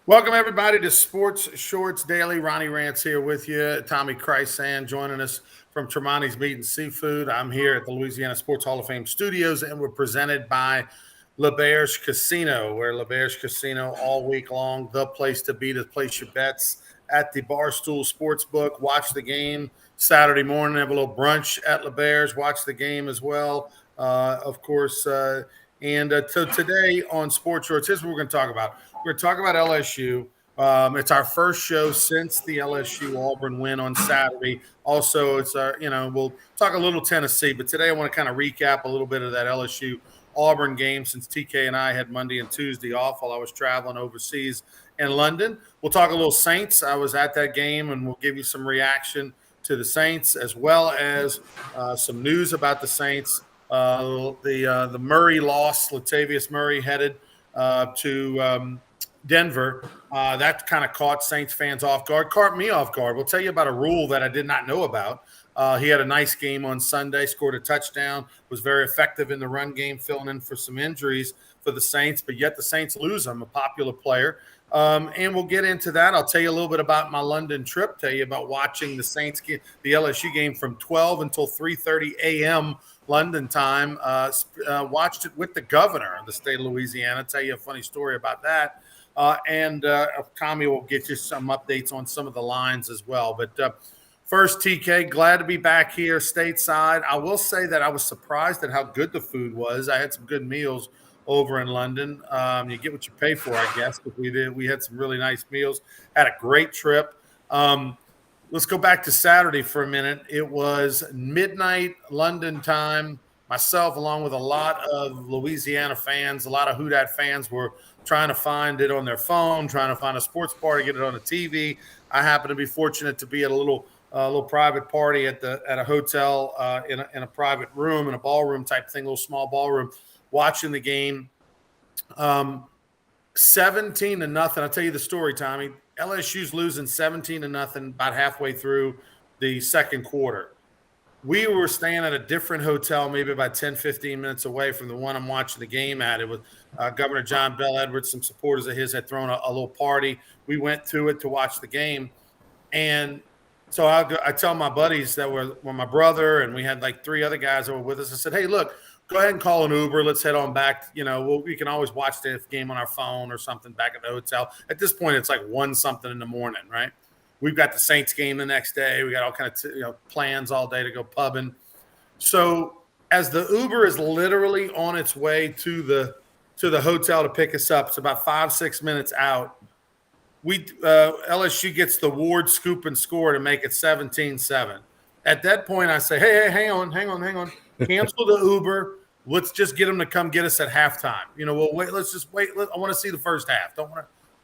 Welcome, everybody, to Sports Shorts Daily. Ronnie Rance here with you. Tommy Chrysan joining us from Tremonti's Meat and Seafood. I'm here at the Louisiana Sports Hall of Fame studios, and we're presented by L'Auberge Casino, where L'Auberge Casino all week long, the place to be to place your bets at the Barstool Sportsbook. Watch the game Saturday morning, have a little brunch at L'Auberge, watch the game as well, of course. So today on Sports Shorts, here's what we're going to talk about. We're going to talk about LSU. It's our first show since the LSU Auburn win on Saturday. Also, it's we'll talk a little Tennessee, but today I want to kind of recap a little bit of that LSU Auburn game since TK and I had Monday and Tuesday off while I was traveling overseas in London. We'll talk a little Saints. I was at that game, and we'll give you some reaction to the Saints as well as some news about the Saints. The Murray loss, Latavius Murray headed to Denver. That kind of caught Saints fans off guard, caught me off guard. We'll tell you about a rule that I did not know about. He had a nice game on Sunday, scored a touchdown, was very effective in the run game, filling in for some injuries for the Saints, but yet the Saints lose him, a popular player. And we'll get into that. I'll tell you a little bit about my London trip, tell you about watching the Saints game, the LSU game from 12 until 3:30 a.m. London time. Watched it with the governor of the state of Louisiana. Tell you a funny story about that. And Tommy will get you some updates on some of the lines as well. But first, TK, glad to be back here stateside. I will say that I was surprised at how good the food was. I had some good meals over in London. You get what you pay for, I guess. But we had some really nice meals. Had a great trip. Let's go back to Saturday for a minute. It was midnight London time. Myself, along with a lot of Louisiana fans, a lot of Who Dat fans, were trying to find it on their phone, trying to find a sports party, get it on the TV. I happen to be fortunate to be at a little private party at a hotel in a private room, in a ballroom type thing, little small ballroom, watching the game. 17-0. I'll tell you the story, Tommy. LSU's losing 17-0 about halfway through the second quarter. We were staying at a different hotel, maybe about 10, 15 minutes away from the one I'm watching the game at. It was Governor John Bell Edwards. Some supporters of his had thrown a little party. We went to it to watch the game. And so I tell my buddies that were my brother, and we had like three other guys that were with us. I said, hey, look, go ahead and call an Uber. Let's head on back. We can always watch the game on our phone or something back at the hotel. At this point, it's like 1-something in the morning, right? We've got the Saints game the next day. We got all kind of plans all day to go pubbing. So as the Uber is literally on its way to the hotel to pick us up, it's about 5-6 minutes out. LSU gets the Ward scoop and score to make it 17-7. At that point, I say, hey, hang on. Cancel the Uber. Let's just get them to come get us at halftime. We'll wait. Let's just wait. I want to see the first half.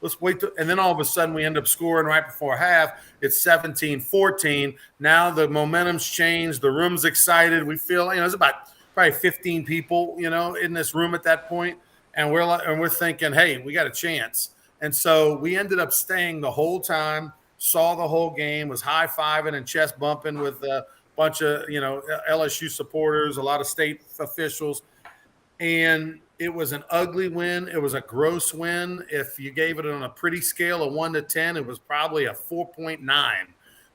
Let's wait. And then all of a sudden we end up scoring right before half. It's 17-14. Now the momentum's changed. The room's excited. We feel, it's about probably 15 people, in this room at that point. And we're thinking, hey, we got a chance. And so we ended up staying the whole time, saw the whole game, was high-fiving and chest bumping with a bunch of, LSU supporters, a lot of state officials. And it was an ugly win. It was a gross win. If you gave it on a pretty scale of 1 to 10, it was probably a 4.9.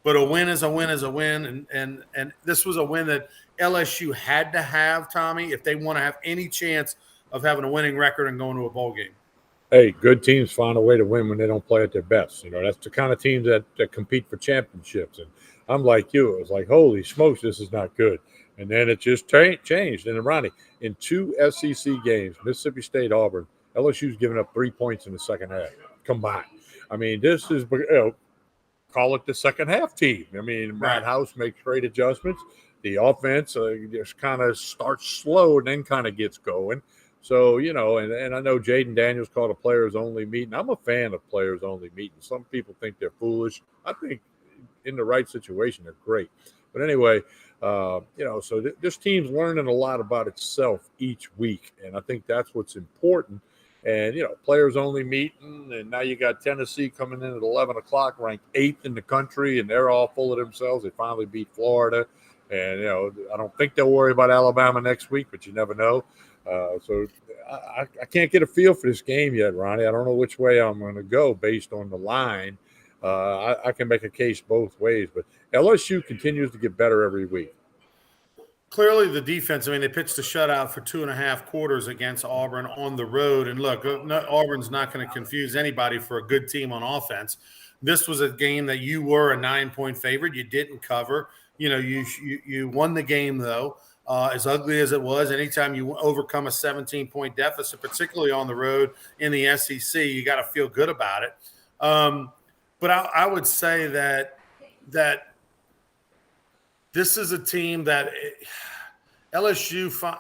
But a win is a win is a win. And this was a win that LSU had to have, Tommy, if they want to have any chance of having a winning record and going to a bowl game. Hey, good teams find a way to win when they don't play at their best. That's the kind of teams that compete for championships. And I'm like you. It was like, holy smokes, this is not good. And then it just changed. And Ronnie, in 2 SEC games, Mississippi State, Auburn, LSU's given up 3 points in the second half combined. I mean, this is, call it the second half team. I mean, Matt House makes great adjustments. The offense just kind of starts slow and then kind of gets going. So, and I know Jaden Daniels called a players-only meeting. I'm a fan of players-only meetings. Some people think they're foolish. I think in the right situation, they're great. But anyway, so this team's learning a lot about itself each week, and I think that's what's important. And, players-only meeting, and now you got Tennessee coming in at 11 o'clock, ranked 8th in the country, and they're all full of themselves. They finally beat Florida. And, I don't think they'll worry about Alabama next week, but you never know. So I can't get a feel for this game yet, Ronnie. I don't know which way I'm going to go based on the line. I can make a case both ways, but LSU continues to get better every week. Clearly, the defense, I mean, they pitched a shutout for 2.5 quarters against Auburn on the road. And look, Auburn's not going to confuse anybody for a good team on offense. This was a game that you were a 9-point favorite. You didn't cover. You won the game, though. As ugly as it was, anytime you overcome a 17-point deficit, particularly on the road in the SEC, you got to feel good about it. But I would say that this is a team that LSU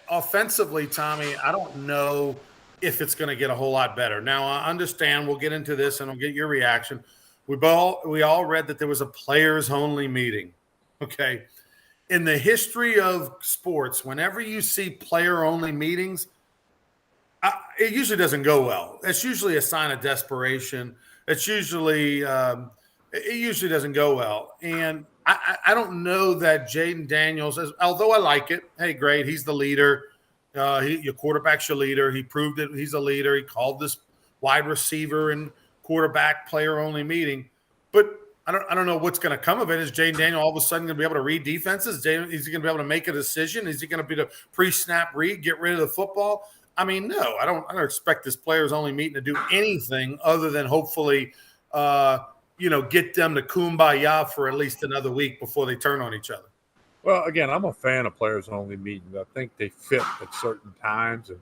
offensively, Tommy, I don't know if it's going to get a whole lot better. Now, I understand we'll get into this and I'll get your reaction. We all read that there was a players-only meeting, okay? In the history of sports, whenever you see player-only meetings, it usually doesn't go well. It's usually a sign of desperation. It usually doesn't go well. And I don't know that Jayden Daniels, although I like it, hey, great, he's the leader. Your quarterback's your leader. He proved it. He's a leader. He called this wide receiver and quarterback player-only meeting. But I don't know what's going to come of it. Is Jayden Daniels all of a sudden going to be able to read defenses? Is he going to be able to make a decision? Is he going to be the pre-snap read, get rid of the football? I mean, no, I don't expect this players-only meeting to do anything other than hopefully get them to kumbaya for at least another week before they turn on each other. Well, again, I'm a fan of players-only meetings. I think they fit at certain times, and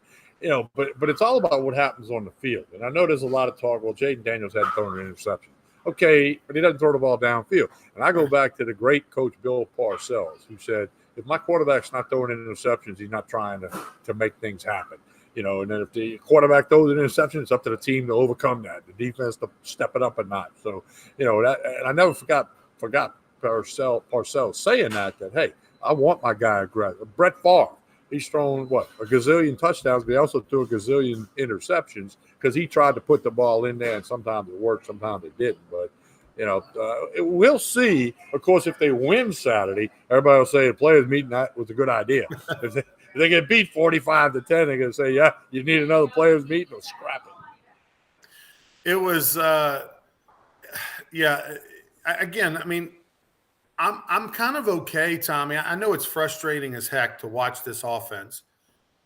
but it's all about what happens on the field. And I know there's a lot of talk. Well, Jayden Daniels hadn't thrown an interception. Okay, but he doesn't throw the ball downfield. And I go back to the great coach Bill Parcells, who said, if my quarterback's not throwing interceptions, he's not trying to make things happen. And then if the quarterback throws an interception, it's up to the team to overcome that, the defense to step it up a notch. So, that, and I never forgot Parcells saying that, hey, I want my guy aggressive. Brett Favre, he's thrown, a gazillion touchdowns, but he also threw a gazillion interceptions because he tried to put the ball in there, and sometimes it worked, sometimes it didn't. But, we'll see. Of course, if they win Saturday, everybody will say the players meeting that was a good idea. If they get beat 45-10, they're going to say, yeah, you need another players meeting or scrap it. It was, again, I mean, I'm kind of okay, Tommy. I know it's frustrating as heck to watch this offense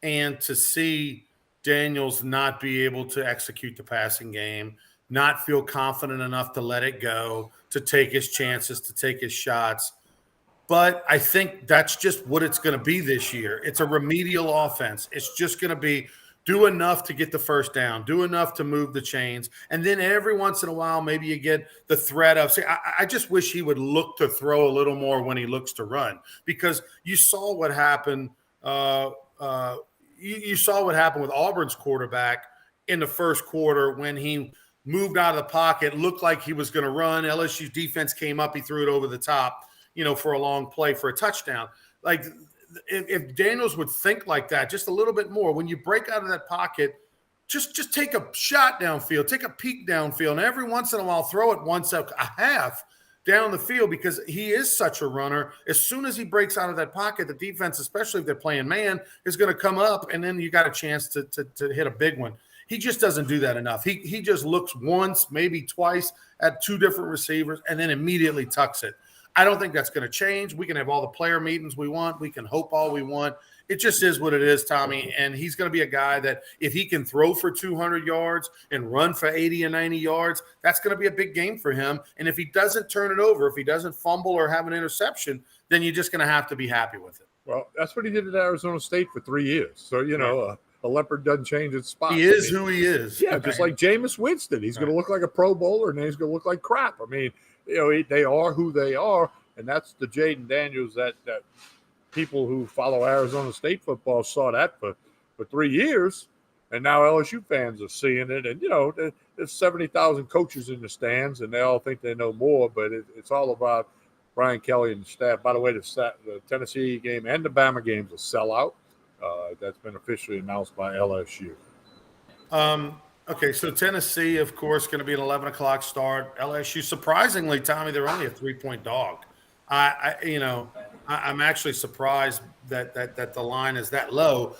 and to see Daniels not be able to execute the passing game, not feel confident enough to let it go, to take his chances, to take his shots. But I think that's just what it's going to be this year. It's a remedial offense. It's just going to be do enough to get the first down, do enough to move the chains. And then every once in a while, maybe you get the threat of, I just wish he would look to throw a little more when he looks to run, because you saw what happened. You saw what happened with Auburn's quarterback in the first quarter when he moved out of the pocket, looked like he was going to run. LSU's defense came up, he threw it over the top, for a long play for a touchdown. Like, if Daniels would think like that just a little bit more, when you break out of that pocket, just take a shot downfield, take a peek downfield, and every once in a while throw it a half down the field, because he is such a runner. As soon as he breaks out of that pocket, the defense, especially if they're playing man, is going to come up, and then you got a chance to hit a big one. He just doesn't do that enough. He just looks once, maybe twice at two different receivers, and then immediately tucks it. I don't think that's going to change. We can have all the player meetings we want. We can hope all we want. It just is what it is, Tommy. And he's going to be a guy that if he can throw for 200 yards and run for 80 and 90 yards, that's going to be a big game for him. And if he doesn't turn it over, if he doesn't fumble or have an interception, then you're just going to have to be happy with it. Well, that's what he did at Arizona State for 3 years. So, a leopard doesn't change its spot. He is who he is. Yeah, just like Jameis Winston. He's going to look like a Pro Bowler, and then he's going to look like crap. I mean, they are who they are, and that's the Jayden Daniels that people who follow Arizona State football saw that for 3 years, and now LSU fans are seeing it. And, there's 70,000 coaches in the stands, and they all think they know more, but it's all about Brian Kelly and the staff. By the way, the Tennessee game and the Bama game's a sellout. That's been officially announced by LSU. Okay, so Tennessee, of course, going to be an 11 o'clock start. LSU, surprisingly, Tommy, they're only a 3-point dog. I'm actually surprised that the line is that low.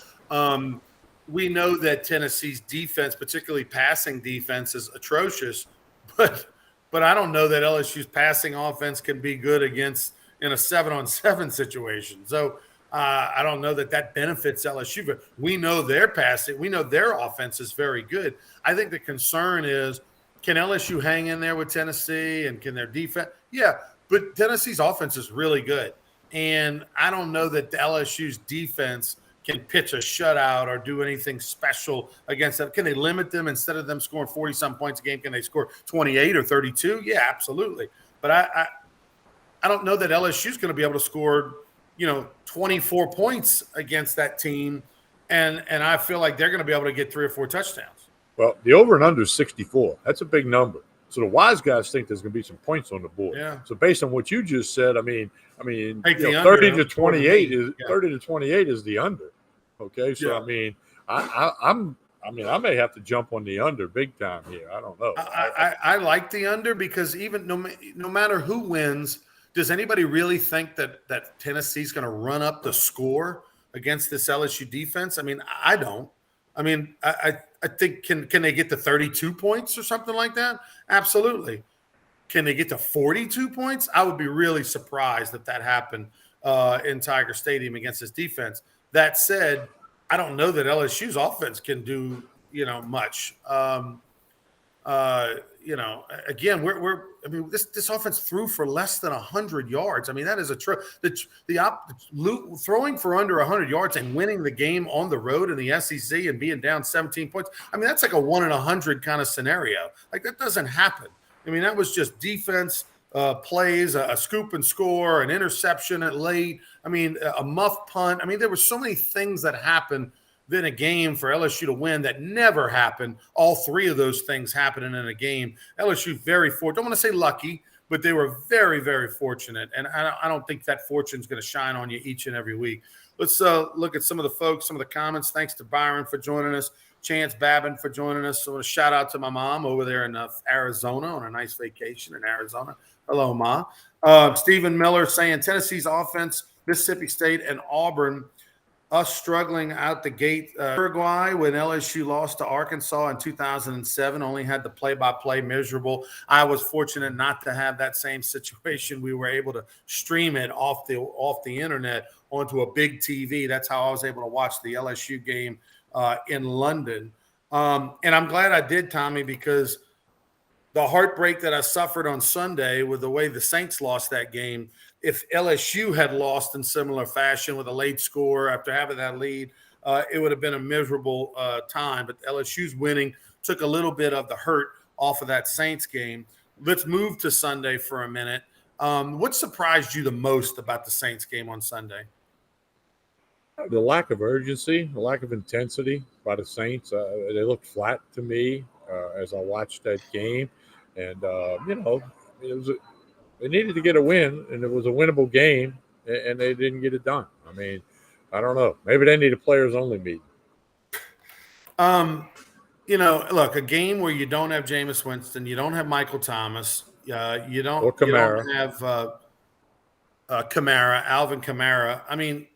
We know that Tennessee's defense, particularly passing defense, is atrocious, but I don't know that LSU's passing offense can be good against in a 7-on-7 situation. So I don't know that benefits LSU, but we know their passing, we know their offense is very good. I think the concern is, can LSU hang in there with Tennessee, and can their defense? Yeah, but Tennessee's offense is really good, and I don't know that the LSU's defense can pitch a shutout or do anything special against them. Can they limit them instead of them scoring 40-some points a game? Can they score 28 or 32? Yeah, absolutely. But I don't know that LSU is going to be able to score, 24 points against that team, and I feel like they're going to be able to get 3 or 4 touchdowns. Well, the over and under is 64. That's a big number. So the wise guys think there's going to be some points on the board. Yeah. So based on what you just said, I mean, 30 to 28 is 30 to 28 is the under. Okay, so Yeah. I may have to jump on the under big time here. I don't know. I like the under because even no matter who wins, does anybody really think that Tennessee's going to run up the score against this LSU defense? I mean, I don't. I mean, I think can they get to 32 points or something like that? Absolutely. Can they get to 42 points? I would be really surprised if that happened in Tiger Stadium against this defense. That said, I don't know that LSU's offense can do much. Again, this offense threw for less than 100 yards. I mean, that is throwing for under 100 yards and winning the game on the road in the SEC and being down 17 points. I mean, that's like a 1 in 100 kind of scenario. Like, that doesn't happen. I mean, that was just defense plays, a scoop and score, an interception at late. I mean, a muff punt. I mean, there were so many things that happened in a game for LSU to win that never happened. All 3 of those things happening in a game. LSU very fortunate. Don't want to say lucky, but they were very, very fortunate. And I don't think that fortune is going to shine on you each and every week. Let's look at some of the folks, some of the comments. Thanks to Byron for joining us. Chance Babin for joining us. So a shout out to my mom over there in Arizona on a nice vacation in Arizona. Hello, Ma. Stephen Miller saying Tennessee's offense, Mississippi State, and Auburn, us struggling out the gate. Uruguay, when LSU lost to Arkansas in 2007, only had the play-by-play miserable. I was fortunate not to have that same situation. We were able to stream it off the internet onto a big TV. That's how I was able to watch the LSU game in London. And I'm glad I did, Tommy, because the heartbreak that I suffered on Sunday with the way the Saints lost that game, if LSU had lost in similar fashion with a late score after having that lead, it would have been a miserable time. But LSU's winning took a little bit of the hurt off of that Saints game. Let's move to Sunday for a minute. What surprised you the most about the Saints game on Sunday? The lack of urgency, the lack of intensity by the Saints. They looked flat to me as I watched that game. And, they needed to get a win, and it was a winnable game, and they didn't get it done. I mean, I don't know. Maybe they need a players-only meeting. Look, a game where you don't have Jameis Winston, you don't have Michael Thomas, you don't have Alvin Kamara. I mean,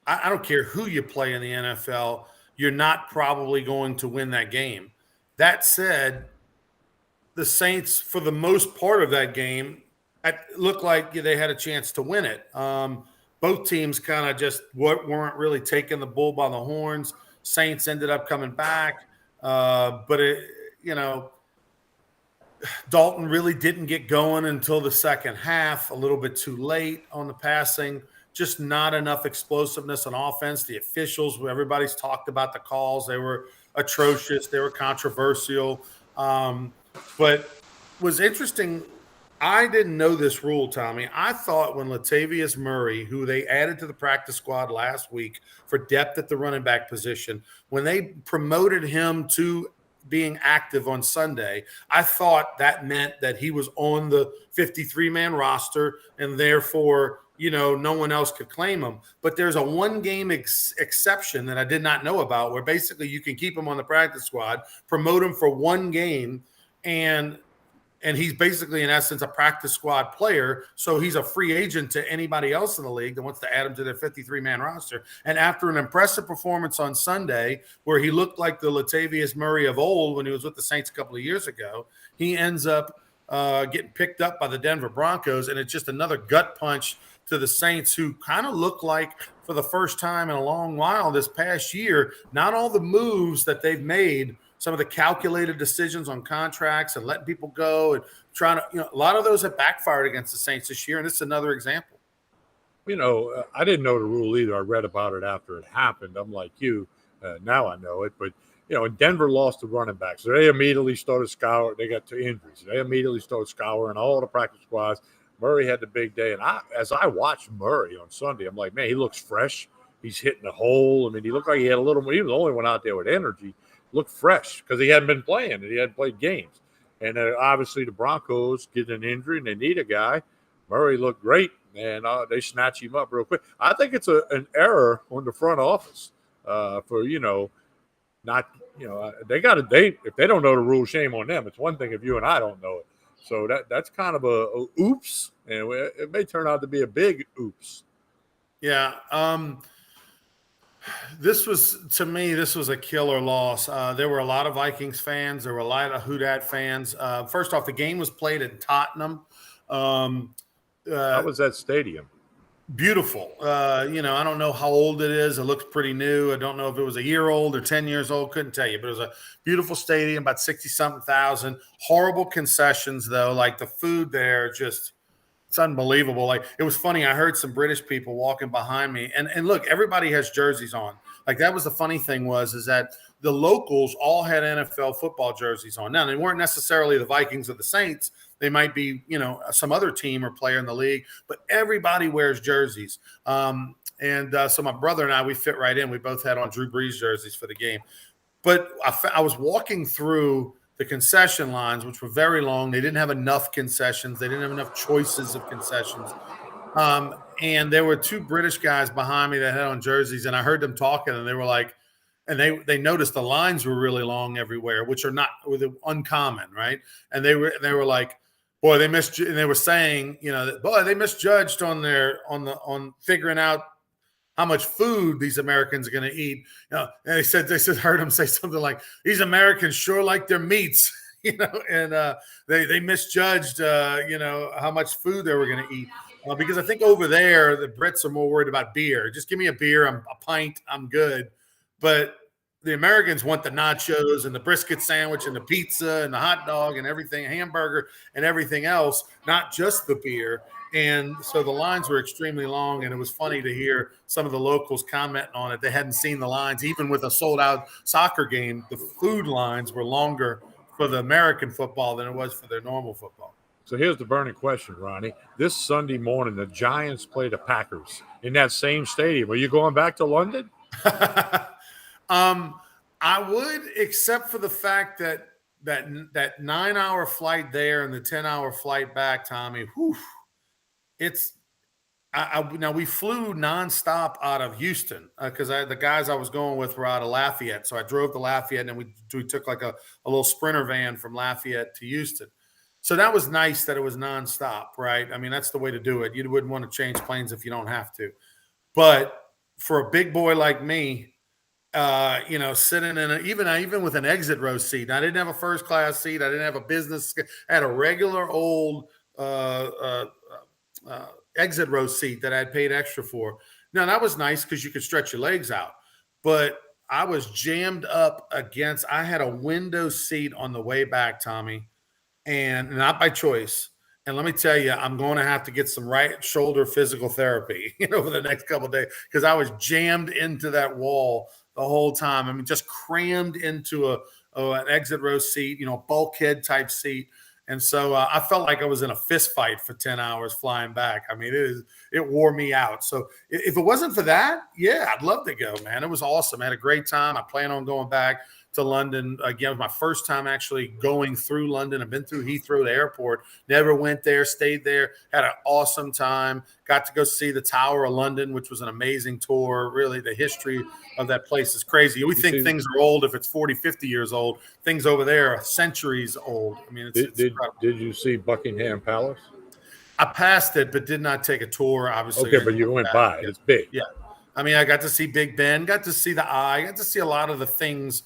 I don't care who you play in the NFL, you're not probably going to win that game. That said, the Saints, for the most part of that game, it looked like they had a chance to win it. Both teams kind of just weren't really taking the bull by the horns. Saints ended up coming back, but Dalton really didn't get going until the second half, a little bit too late on the passing. Just not enough explosiveness on offense. The officials, everybody's talked about the calls. They were atrocious. They were controversial. But was interesting. I didn't know this rule, Tommy. I thought when Latavius Murray, who they added to the practice squad last week for depth at the running back position, when they promoted him to being active on Sunday, I thought that meant that he was on the 53-man roster and therefore, no one else could claim him. But there's a one-game exception that I did not know about where basically you can keep him on the practice squad, promote him for one game, and and he's basically, in essence, a practice squad player. So he's a free agent to anybody else in the league that wants to add him to their 53-man roster. And after an impressive performance on Sunday, where he looked like the Latavius Murray of old when he was with the Saints a couple of years ago, he ends up getting picked up by the Denver Broncos, and it's just another gut punch to the Saints, who kind of look like, for the first time in a long while this past year, not all the moves that they've made, some of the calculated decisions on contracts and letting people go and trying to, a lot of those have backfired against the Saints this year. And this is another example. I didn't know the rule either. I read about it after it happened. I'm like you. Now I know it. But, Denver lost the running back. So they immediately started scouring. They got 2 injuries. They immediately started scouring all the practice squads. Murray had the big day. And as I watched Murray on Sunday, I'm like, man, he looks fresh. He's hitting the hole. I mean, he looked like he had a little more. He was the only one out there with energy. Looked fresh because he hadn't been playing and he hadn't played games. And obviously the Broncos get an injury and they need a guy. Murray looked great, and they snatch him up real quick. I think it's an error on the front office for, not, they got to, if they don't know the rule, shame on them. It's one thing if you and I don't know it. So that's kind of a oops, and it may turn out to be a big oops. Yeah. This was a killer loss. There were a lot of Vikings fans. There were a lot of Houdat fans. First off, the game was played in Tottenham. How was that stadium? Beautiful. I don't know how old it is. It looks pretty new. I don't know if it was a year old or 10 years old. Couldn't tell you, but it was a beautiful stadium, about 60-something thousand. Horrible concessions, though. Like, the food there, just – it's unbelievable. Like, it was funny. I heard some British people walking behind me, and look, everybody has jerseys on. Like, that was the funny thing is that the locals all had NFL football jerseys on. Now, they weren't necessarily the Vikings or the Saints. They might be, some other team or player in the league, but everybody wears jerseys. So my brother and I, we fit right in. We both had on Drew Brees jerseys for the game. But I was walking through the concession lines, which were very long. They didn't have enough concessions. They didn't have enough choices of concessions. And there were 2 British guys behind me that had on jerseys, and I heard them talking, and they were like, and they noticed the lines were really long everywhere, which are uncommon, right? And they were like, boy, they missed, and they were saying, boy, they misjudged on figuring out how much food these Americans are going to eat. And they said, heard them say something like, these Americans sure like their meats, and they misjudged, how much food they were going to eat. Because I think over there, the Brits are more worried about beer. Just give me a beer, a pint, I'm good. But the Americans want the nachos and the brisket sandwich and the pizza and the hot dog and everything, hamburger and everything else, not just the beer. And so the lines were extremely long, and it was funny to hear some of the locals commenting on it. They hadn't seen the lines. Even with a sold-out soccer game, the food lines were longer for the American football than it was for their normal football. So here's the burning question, Ronnie. This Sunday morning, the Giants play the Packers in that same stadium. Are you going back to London? I would, except for the fact that 9-hour flight there and the 10-hour flight back, Tommy, whew, now we flew nonstop out of Houston because the guys I was going with were out of Lafayette. So I drove to Lafayette, and then we took like a little Sprinter van from Lafayette to Houston. So that was nice that it was nonstop, right? I mean, that's the way to do it. You wouldn't want to change planes if you don't have to. But for a big boy like me, sitting in even with an exit row seat, I didn't have a first class seat. I didn't have a business. I had a regular old exit row seat that I'd paid extra for. Now, that was nice because you could stretch your legs out, but I was jammed up I had a window seat on the way back, Tommy, and not by choice. And let me tell you, I'm going to have to get some right shoulder physical therapy, over the next couple of days, because I was jammed into that wall the whole time. I mean, just crammed into an exit row seat, bulkhead type seat. And so I felt like I was in a fist fight for 10 hours flying back. I mean, it wore me out. So if it wasn't for that, yeah, I'd love to go, man. It was awesome. I had a great time. I plan on going back. to London. Again, it was my first time actually going through London. I've been through Heathrow, the airport, never went there, stayed there, had an awesome time. Got to go see the Tower of London, which was an amazing tour. Really, the history of that place is crazy. We think things are old if it's 40, 50 years old. Things over there are centuries old. I mean, it's incredible. Did you see Buckingham Palace? I passed it, but did not take a tour, obviously. Okay, but you went by. It's big. Yeah. I mean, I got to see Big Ben, got to see the Eye, got to see a lot of the things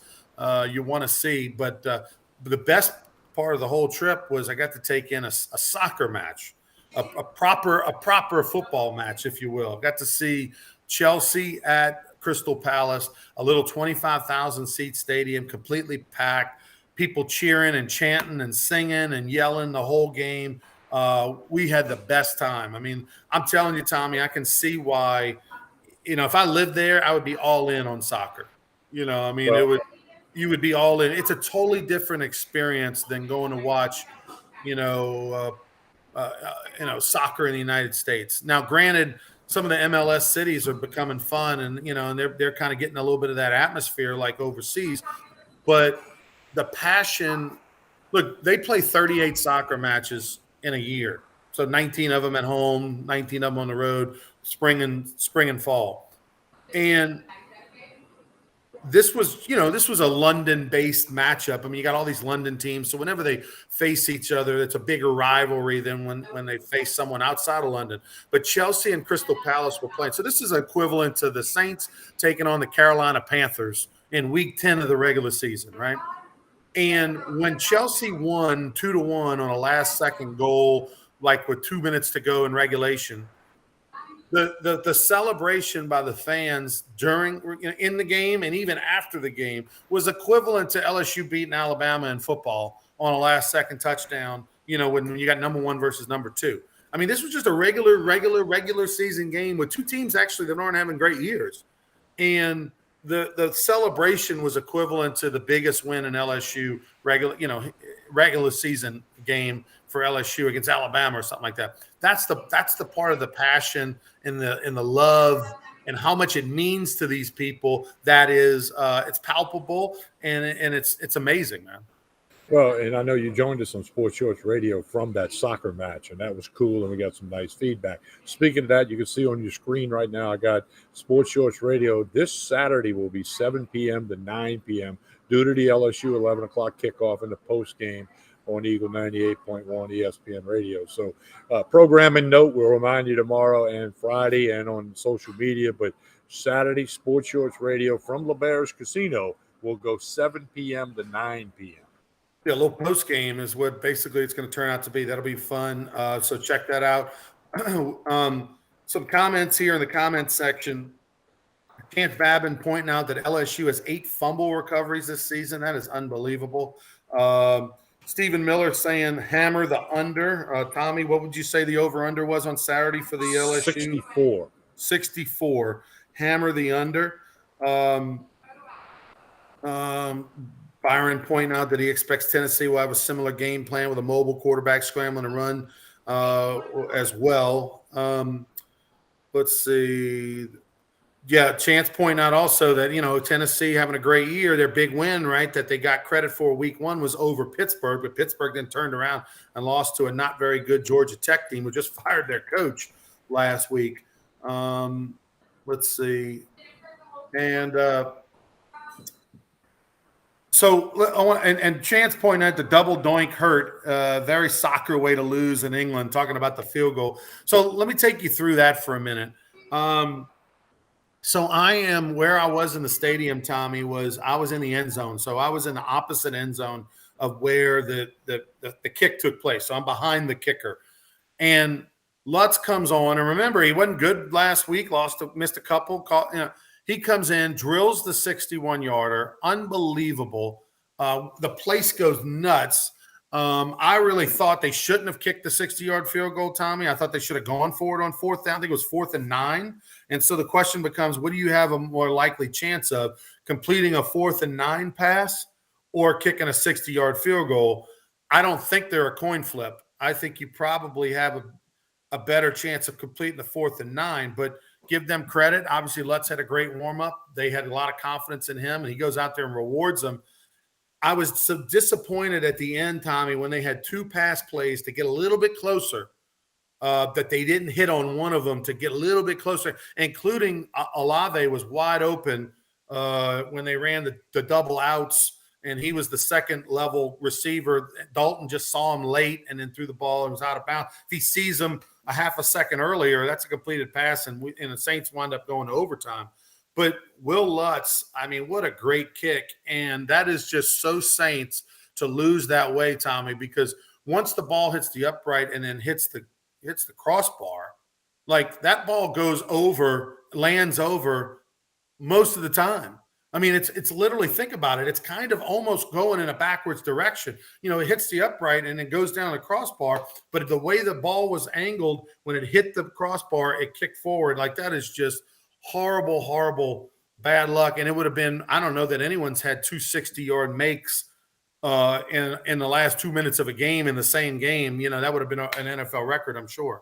you want to see. But the best part of the whole trip was I got to take in a soccer match, a proper football match, if you will. Got to see Chelsea at Crystal Palace, a little 25,000 seat stadium, completely packed, people cheering and chanting and singing and yelling the whole game. We had the best time. I mean, I'm telling you, Tommy, I can see why. If I lived there, I would be all in on soccer. I mean, you would be all in. It's a totally different experience than going to watch, soccer in the United States. Now, granted, some of the MLS cities are becoming fun, and and they're kind of getting a little bit of that atmosphere like overseas. But the passion, look, they play 38 soccer matches in a year. So 19 of them at home, 19 of them on the road, spring and fall. And this was a London-based matchup. I mean, you got all these London teams. So whenever they face each other, it's a bigger rivalry than when they face someone outside of London. But Chelsea and Crystal Palace were playing. So this is equivalent to the Saints taking on the Carolina Panthers in week 10 of the regular season, right? And when Chelsea won 2-1 on a last-second goal, like with 2 minutes to go in regulation, the celebration by the fans in the game and even after the game was equivalent to LSU beating Alabama in football on a last-second touchdown. When you got number 1 versus number 2. I mean, this was just a regular season game with two teams actually that aren't having great years, and the celebration was equivalent to the biggest win in LSU regular season game for LSU against Alabama or something like that. That's the part of the passion and the love and how much it means to these people that is it's palpable and it's amazing, man. Well, and I know you joined us on Sports Shorts Radio from that soccer match, and that was cool, and we got some nice feedback. Speaking of that, you can see on your screen right now, I got Sports Shorts Radio. This Saturday will be 7 p.m. to 9 p.m. due to the LSU 11 o'clock kickoff and the post game on Eagle 98.1 ESPN Radio. So programming note, we'll remind you tomorrow and Friday and on social media, but Saturday, Sports Shorts Radio from LeBare's Casino will go 7 p.m. to 9 p.m. Yeah, a little post game is what basically it's going to turn out to be. That'll be fun. So check that out. Some comments here in the comments section. Chance Babin pointing out that LSU has 8 fumble recoveries this season. That is unbelievable. Stephen Miller saying hammer the under. Tommy, what would you say the over-under was on Saturday for the LSU? 64. 64. Hammer the under. Byron pointing out that he expects Tennessee will have a similar game plan with a mobile quarterback scrambling to run as well. Let's see. Yeah, Chance pointing out also that, Tennessee having a great year, their big win, right, that they got credit for week 1 was over Pittsburgh, but Pittsburgh then turned around and lost to a not very good Georgia Tech team who just fired their coach last week. Let's see. And and Chance pointing out the double doink hurt, very soccer way to lose in England, talking about the field goal. So let me take you through that for a minute. So I am where I was in the stadium, Tommy, I was in the end zone. So I was in the opposite end zone of where the kick took place. So I'm behind the kicker. And Lutz comes on. And remember, he wasn't good last week, missed a couple. He comes in, drills the 61-yarder. Unbelievable. The place goes nuts. I really thought they shouldn't have kicked the 60-yard field goal, Tommy. I thought they should have gone for it on 4th down. I think it was 4th and 9. And so the question becomes, what do you have a more likely chance of, completing a 4th and 9 pass or kicking a 60-yard field goal? I don't think they're a coin flip. I think you probably have a better chance of completing the 4th and 9, but give them credit. Obviously, Lutz had a great warm-up. They had a lot of confidence in him, and he goes out there and rewards them. I was so disappointed at the end, Tommy, when they had 2 pass plays to get a little bit closer, that they didn't hit on one of them to get a little bit closer, including Olave was wide open when they ran the double outs, and he was the second level receiver. Dalton just saw him late and then threw the ball and was out of bounds. If he sees him a half a second earlier, that's a completed pass, and the Saints wind up going to overtime. But Will Lutz, I mean, what a great kick. And that is just so Saints to lose that way, Tommy, because once the ball hits the upright and then hits the crossbar, like that ball goes over, lands over most of the time. I mean, it's literally, think about it. It's kind of almost going in a backwards direction. You know, it hits the upright and it goes down the crossbar, but the way the ball was angled when it hit the crossbar, it kicked forward. Like that is just horrible, horrible bad luck. And it would have been, I don't know that anyone's had 2 60-yard makes in the last 2 minutes of a game in the same game. You know, that would have been an NFL record, I'm sure.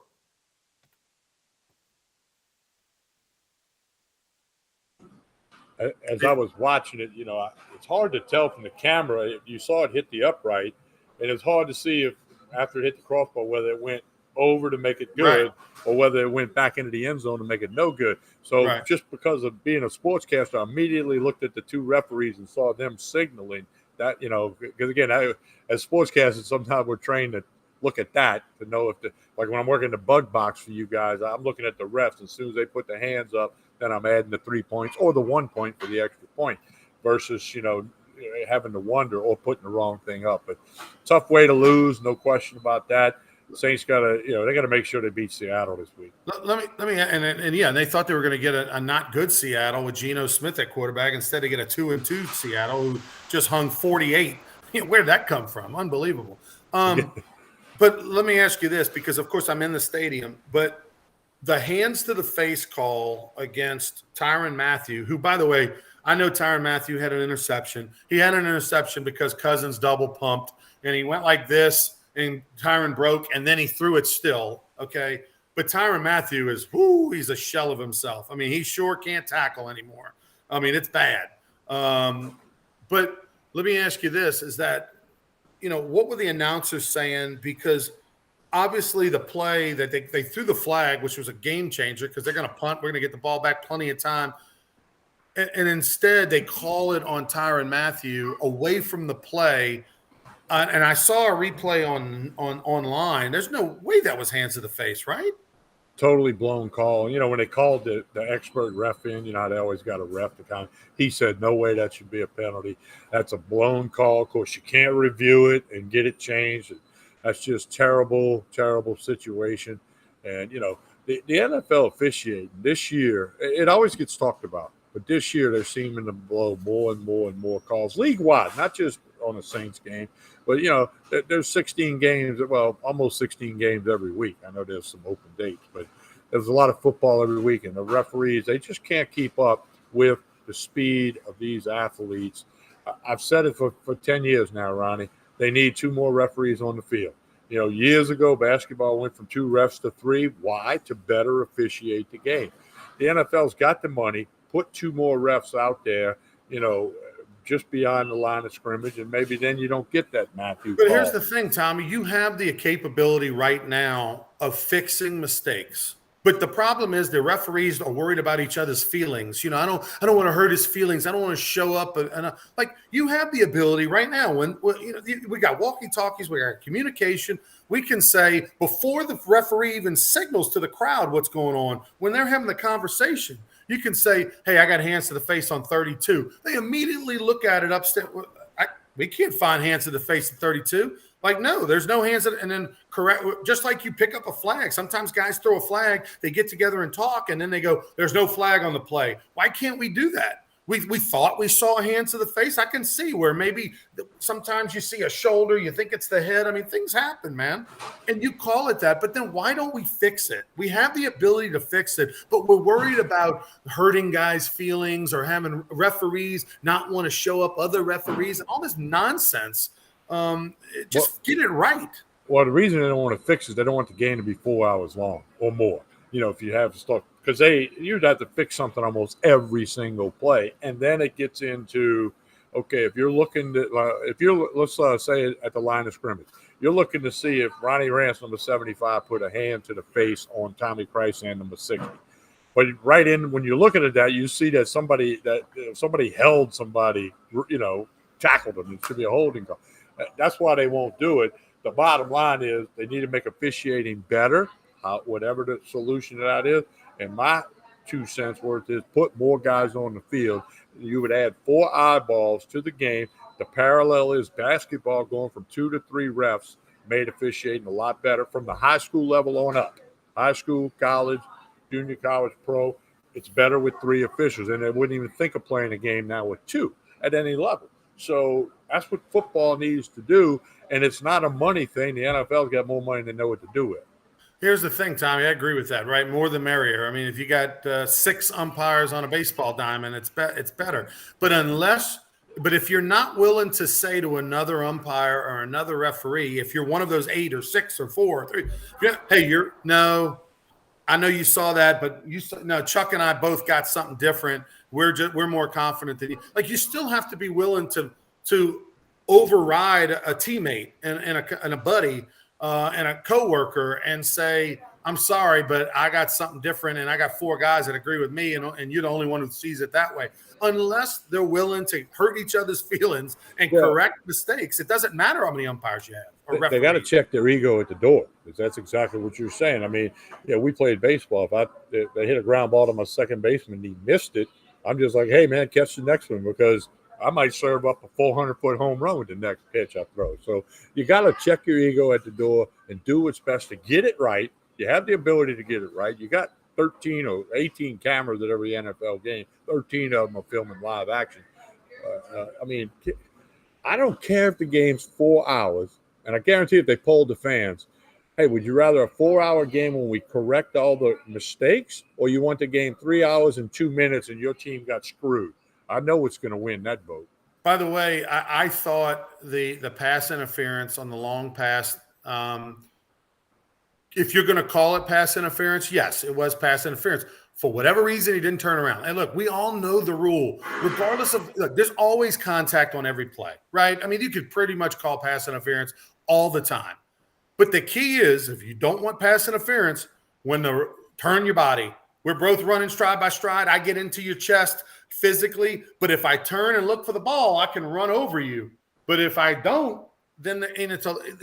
As I was watching it, you know, it's hard to tell from the camera. You saw it hit the upright, and it's hard to see if after it hit the crossbar whether it went over to make it good, right, or whether it went back into the end zone to make it no good. So right, just because of being a sportscaster, I immediately looked at the 2 referees and saw them signaling that, you know, because again, as sportscasters, sometimes we're trained to look at that to know if like when I'm working the bug box for you guys, I'm looking at the refs. As soon as they put the hands up, then I'm adding the 3 points or the 1 point for the extra point versus, you know, having to wonder or putting the wrong thing up. But tough way to lose, no question about that. The Saints got to, you know, they got to make sure they beat Seattle this week. Let me, and yeah, and they thought they were going to get a not good Seattle with Geno Smith at quarterback. Instead, they get a 2-2 Seattle who just hung 48. Where did that come from? Unbelievable. But let me ask you this, because of course I'm in the stadium, but the hands to the face call against Tyrann Mathieu, who, by the way, I know Tyrann Mathieu had an interception. He had an interception because Cousins double pumped, and he went like this, and Tyrann broke, and then he threw it still, okay? But Tyrann Mathieu is, he's a shell of himself. I mean, he sure can't tackle anymore. I mean, it's bad. But let me ask you this, is that, you know, what were the announcers saying? Because obviously the play that they threw the flag, which was a game changer because they're going to punt. We're going to get the ball back plenty of time. And instead they call it on Tyrann Mathieu away from the play. And I saw a replay on online. There's no way that was hands to the face, right? Totally blown call. You know, when they called the expert ref in, you know, they always got a ref to kind of, he said, no way that should be a penalty. That's a blown call. Of course, you can't review it and get it changed. That's just terrible, terrible situation. And, you know, the NFL officiating this year, it always gets talked about. But this year, they're seeming to blow more and more and more calls league-wide, not just on a Saints game. But, you know, there's 16 games, well, almost 16 games every week. I know there's some open dates, but there's a lot of football every week. And the referees, they just can't keep up with the speed of these athletes. I've said it for 10 years now, Ronnie. They need 2 more referees on the field. You know, years ago, basketball went from 2 refs to 3. Why? To better officiate the game. The NFL's got the money. Put 2 more refs out there, you know, just beyond the line of scrimmage, and maybe then you don't get that Mathieu But call. here's the thing, Tommy. You have the capability right now of fixing mistakes. But the problem is the referees are worried about each other's feelings. You know, I don't want to hurt his feelings. I don't want to show up. And like, you have the ability right now when you know, we got walkie-talkies, we got communication. We can say before the referee even signals to the crowd what's going on, when they're having the conversation, you can say, hey, I got hands to the face on 32. They immediately look at it upstairs. We can't find hands to the face at 32. Like, no, there's no hands. And then correct, just like you pick up a flag. Sometimes guys throw a flag, they get together and talk, and then they go, there's no flag on the play. Why can't we do that? We thought we saw hands to the face. I can see where maybe sometimes you see a shoulder, you think it's the head. I mean, things happen, man. And you call it that. But then why don't we fix it? We have the ability to fix it, but we're worried about hurting guys' feelings or having referees not want to show up, other referees, and all this nonsense. Get it right. Well, the reason they don't want to fix it is they don't want the game to be 4 hours long or more. You know, if you have stuff, because you'd have to fix something almost every single play, and then it gets into okay, if you're looking to, let's say at the line of scrimmage, you're looking to see if Ronnie Rance, number 75, put a hand to the face on Tommy Price and number 60. But right in when you're looking at that, you see that somebody held somebody, tackled them. It should be a holding call. That's why they won't do it. The bottom line is they need to make officiating better, whatever the solution to that is. And my 2 cents worth is put more guys on the field. You would add 4 eyeballs to the game. The parallel is basketball going from 2 to 3 refs made officiating a lot better from the high school level on up. High school, college, junior college, pro, it's better with 3 officials. And they wouldn't even think of playing a game now with 2 at any level. So that's what football needs to do. And it's not a money thing. The NFL's got more money than they know what to do with. Here's the thing, Tommy. I agree with that, right? More the merrier. I mean, if you got 6 umpires on a baseball diamond, it's better. But if you're not willing to say to another umpire or another referee, if you're one of those 8 or 6 or 4 or 3, hey, I know you saw that, but Chuck and I both got something different. We're more confident than you. Like, you still have to be willing to override a teammate and a buddy and a coworker and say, I'm sorry, but I got something different, and I got 4 guys that agree with me, and you're the only one who sees it that way. Unless they're willing to hurt each other's feelings and correct mistakes, it doesn't matter how many umpires you have. They got to check their ego at the door, because that's exactly what you're saying. I mean, we played baseball. If they hit a ground ball to my second baseman and he missed it, I'm just like, hey, man, catch the next one, because I might serve up a 400-foot home run with the next pitch I throw. So you got to check your ego at the door and do what's best to get it right. You have the ability to get it right. You got 13 or 18 cameras at every NFL game. 13 of them are filming live action. I mean, I don't care if the game's 4 hours, and I guarantee if they polled the fans, hey, would you rather a 4-hour game when we correct all the mistakes, or you want the game 3 hours and 2 minutes and your team got screwed? I know what's going to win that vote. By the way, I thought the pass interference on the long pass, if you're going to call it pass interference, yes, it was pass interference. For whatever reason, he didn't turn around. And look, we all know the rule. Regardless of, look, there's always contact on every play, right? I mean, you could pretty much call pass interference all the time. But the key is, if you don't want pass interference, turn your body. We're both running stride by stride. I get into your chest physically, but if I turn and look for the ball, I can run over you. But if I don't, then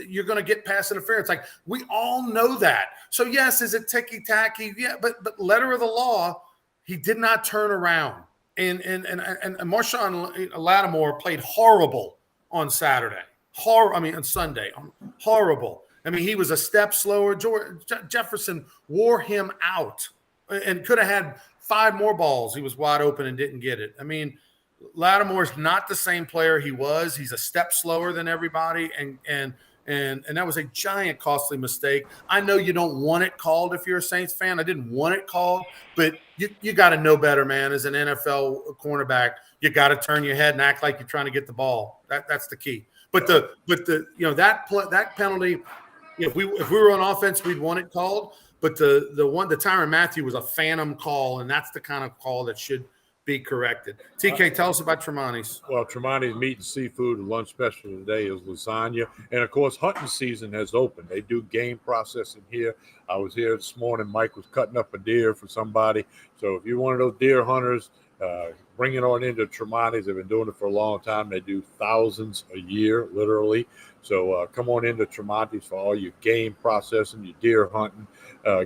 you're going to get pass interference. Like, we all know that. So yes, is it ticky-tacky? Yeah, but letter of the law, he did not turn around. And Marshawn Lattimore played horrible on Saturday. On Sunday. Horrible. I mean, he was a step slower. Jefferson wore him out and could have had 5 more balls. He was wide open and didn't get it. I mean, Lattimore's not the same player he was. He's a step slower than everybody, and that was a giant costly mistake. I know you don't want it called if you're a Saints fan. I didn't want it called, but you got to know better, man. As an NFL cornerback, you got to turn your head and act like you're trying to get the ball. That's the key. But that penalty, if we were on offense, we'd want it called. But the Tyrann Mathieu was a phantom call, and that's the kind of call that should be corrected. TK, tell us about Tremonti's. Well, Tremonti's Meat and Seafood, the lunch special today is lasagna. And, of course, hunting season has opened. They do game processing here. I was here this morning. Mike was cutting up a deer for somebody. So if you're one of those deer hunters, bring it on into Tremonti's. They've been doing it for a long time. They do thousands a year, literally. So come on into Tremonti's for all your game processing, your deer hunting.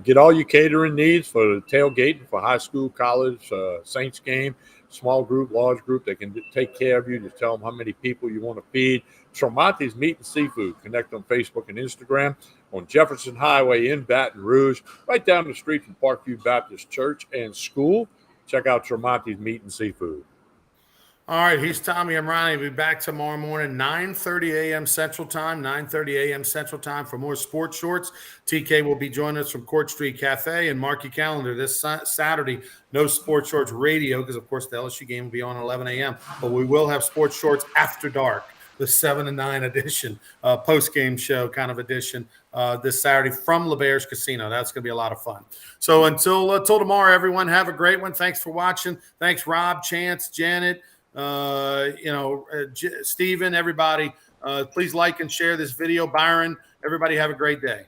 Get all your catering needs for the tailgating for high school, college, Saints game, small group, large group. They can take care of you. Just tell them how many people you want to feed. Tremonti's Meat and Seafood. Connect on Facebook and Instagram on Jefferson Highway in Baton Rouge, right down the street from Parkview Baptist Church and School. Check out Tremonti's Meat and Seafood. All right, he's Tommy. I'm Ronnie. We'll be back tomorrow morning, 9:30 a.m. Central Time, 9:30 a.m. Central Time for more Sports Shorts. TK will be joining us from Court Street Cafe, and mark your calendar this Saturday, no Sports Shorts radio because, of course, the LSU game will be on 11 a.m., but we will have Sports Shorts after dark, the 7 to 9 edition, post-game show kind of edition this Saturday from LeBear's Casino. That's going to be a lot of fun. So until tomorrow, everyone, have a great one. Thanks for watching. Thanks, Rob, Chance, Janet, Stephen, everybody. Please like and share this video. Byron, everybody have a great day.